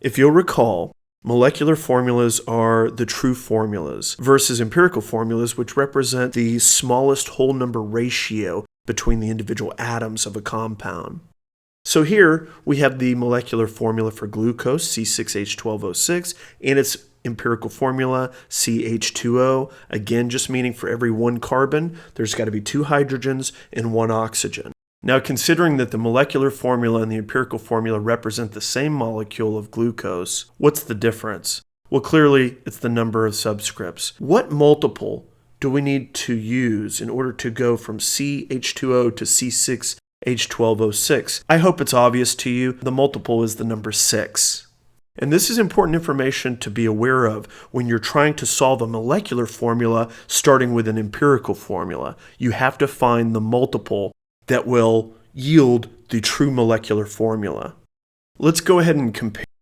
If you'll recall, molecular formulas are the true formulas versus empirical formulas, which represent the smallest whole number ratio between the individual atoms of a compound. So here we have the molecular formula for glucose, C6H12O6, and its empirical formula, CH2O, again just meaning for every one carbon, there's got to be 2 hydrogens and 1 oxygen. Now, considering that the molecular formula and the empirical formula represent the same molecule of glucose, what's the difference? Well, clearly, it's the number of subscripts. What multiple do we need to use in order to go from CH2O to C6H12O6? I hope it's obvious to you. The multiple is the number 6. And this is important information to be aware of when you're trying to solve a molecular formula starting with an empirical formula. You have to find the multiple that will yield the true molecular formula. Let's go ahead and compare